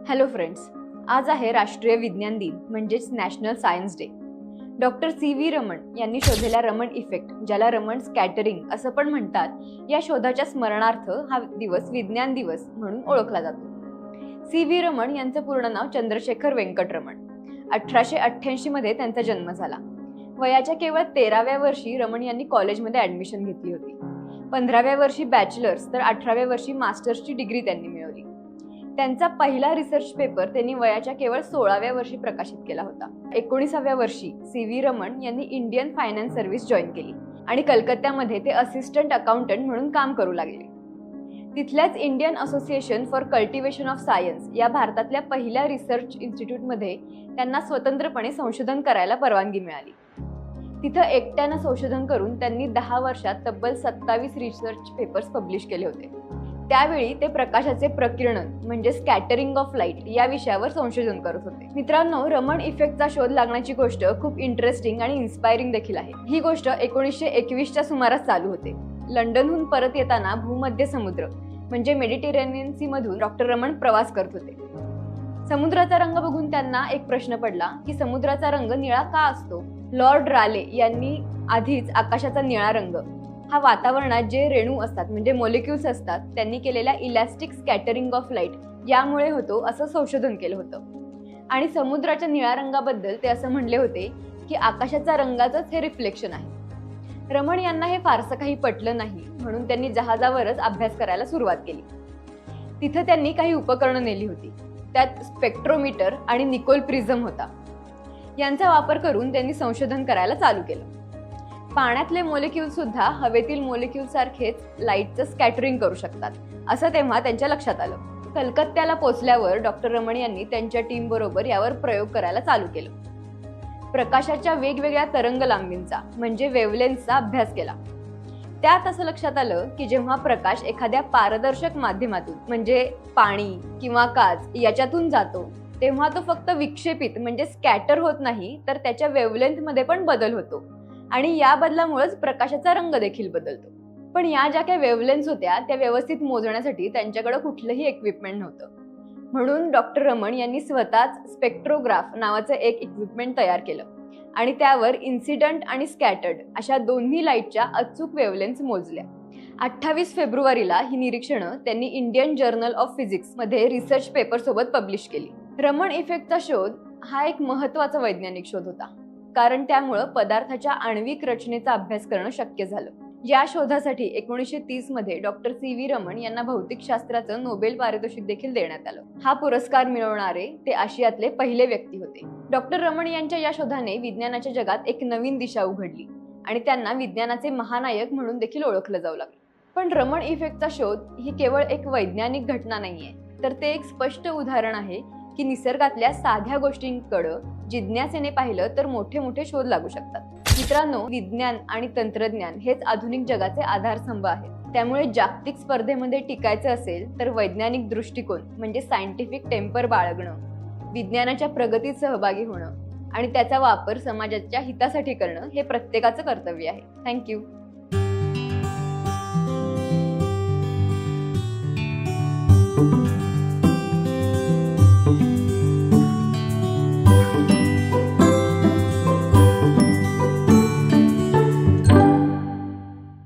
Hello friends, आज आहे राष्ट्रीय विज्ञान दिन म्हणजेच national science day. Doctor C V. Raman यांनी शोधलेला रमण इफेक्ट, ज्याला रमण स्कॅटरिंग असं पण म्हणतात, या शोधाच्या स्मरणार्थ हा दिवस विज्ञान दिवस म्हणून ओळखला जातो. सी.व्ही. रमण यांचं पूर्ण नाव चंद्रशेखर वेंकट रमण. 1888 मध्ये त्यांचा जन्म झाला. वयाच्या केवळ 13व्या वर्षी रमण यांनी कॉलेजमध्ये ऍडमिशन घेतली होती. 15व्या वर्षी बॅचलर्स तर 18व्या वर्षी मास्टर्सची डिग्री त्यांनी मिळवली. त्यांचा पहिला रिसर्च पेपर त्यांनी वयाच्या केवळ 16व्या वर्षी प्रकाशित केला होता. 19व्या वर्षी सी.व्ही. रमण यांनी इंडियन फायनान्स सर्व्हिस जॉईन केली आणि कलकत्त्यामध्ये ते असिस्टंट अकाउंटंट म्हणून काम करू लागले. तिथल्याच Indian Association for Cultivation of Science या भारतातल्या पहिल्या रिसर्च इन्स्टिट्यूटमध्ये त्यांना स्वतंत्रपणे संशोधन करायला परवानगी मिळाली. तिथं एकट्यानं संशोधन करून त्यांनी 10 वर्षात तब्बल 27 रिसर्च पेपर्स पब्लिश केले होते. त्यावेळी ते प्रकाशाचे प्रकिरणन म्हणजे स्कॅटरिंग ऑफ लाईट या विषयावर संशोधन करत होते. मित्रांनो, रमण इफेक्टचा शोध लागण्याची गोष्ट खूप इंटरेस्टिंग आणि इन्स्पायरिंग देखील आहे. ही गोष्ट 1921च्या सुमारास चालू होते. लंडनहून परत येताना भूमध्य समुद्र म्हणजे मेडिटेरेनियन सी मधून डॉक्टर रमण प्रवास करत होते. समुद्राचा रंग बघून त्यांना एक प्रश्न पडला की समुद्राचा रंग निळा का असतो. लॉर्ड राले यांनी आधीच आकाशाचा निळा रंग हा वातावरणात जे रेणू असतात म्हणजे मॉलिक्युल्स असतात त्यांनी केलेल्या इलॅस्टिक स्कॅटरिंग ऑफ लाईट यामुळे होतो असं संशोधन केलं होतं. आणि समुद्राच्या निळ्या रंगाबद्दल ते असं म्हणले होते की आकाशाचा रंगाचंच हे रिफ्लेक्शन आहे. रमण यांना हे फारसं काही पटलं नाही, म्हणून त्यांनी जहाजावरच अभ्यास करायला सुरुवात केली. तिथं त्यांनी काही उपकरणं नेली होती. त्यात स्पेक्ट्रोमीटर आणि निकोल प्रिझम होता. यांचा वापर करून त्यांनी संशोधन करायला चालू केलं. पाण्यातले मॉलिक्यूल सुद्धा हवेतील मॉलिक्यूल सारखेच लाईटचं स्कॅटरिंग करू शकतात असं तेव्हा त्यांच्या लक्षात आलं. कलकत्त्याला पोहोचल्यावर डॉक्टर रमण यांनी त्यांच्या टीम बरोबर यावर प्रयोग करायला चालू केलं. प्रकाशाच्या वेगवेगळ्या तरंग लांबींचा म्हणजे वेव्हलेन्थचा अभ्यास केला. त्यात असं लक्षात आलं की जेव्हा प्रकाश एखाद्या पारदर्शक माध्यमातून म्हणजे पाणी किंवा काच याच्यातून जातो तेव्हा तो फक्त विक्षेपित म्हणजे स्कॅटर होत नाही, तर त्याच्या वेव्हलेंथमध्ये पण बदल होतो आणि या बदलामुळेच प्रकाशाचा रंग देखील बदलतो. पण या ज्या काही वेव्हलेन्थ्स होत्या त्या व्यवस्थित मोजण्यासाठी त्यांच्याकडे कुठलंही इक्विपमेंट नव्हतं. म्हणून डॉक्टर रमण यांनी स्वतःच स्पेक्ट्रोग्राफ नावाचं एक इक्विपमेंट तयार केलं आणि त्यावर इन्सिडंट आणि स्कॅटर्ड अशा दोन्ही लाईटच्या अचूक वेव्हलेन्थ्स मोजल्या. 28 फेब्रुवारीला ही निरीक्षणं त्यांनी इंडियन जर्नल ऑफ फिजिक्स मध्ये रिसर्च पेपर सोबत पब्लिश केली. रमण इफेक्टचा शोध हा एक महत्त्वाचा वैज्ञानिक शोध होता, कारण त्यामुळं पदार्थाच्या आण्विक रचनेचा अभ्यास करणं शक्य झालं. या शोधासाठी 1930 मध्ये डॉक्टर सी.व्ही. रमण यांना भौतिकशास्त्राचं नोबेल पारितोषिक देखील देण्यात आलं. हा पुरस्कार मिळवणारे ते आशियातले पहिले व्यक्ती होते. डॉक्टर रमण यांच्या या शोधाने विज्ञानाच्या जगात एक नवीन दिशा उघडली आणि त्यांना विज्ञानाचे महानायक म्हणून देखील ओळखलं जाऊ लागलं. पण रमण इफेक्टचा शोध ही केवळ एक वैज्ञानिक घटना नाहीये, तर ते एक स्पष्ट उदाहरण आहे की निसर्गातल्या साध्या गोष्टींकडं जिज्ञासेने पाहिलं तर मोठे मोठे शोध लागू शकतात. मित्रांनो, विज्ञान आणि तंत्रज्ञान हेच आधुनिक जगाचे आधारस्तंभ आहेत. त्यामुळे जागतिक स्पर्धेमध्ये टिकायचं असेल तर वैज्ञानिक दृष्टिकोन म्हणजे सायंटिफिक टेम्पर बाळगणं, विज्ञानाच्या प्रगतीत सहभागी होणं आणि त्याचा वापर समाजाच्या हितासाठी करणं हे प्रत्येकाचं कर्तव्य आहे. थँक्यू.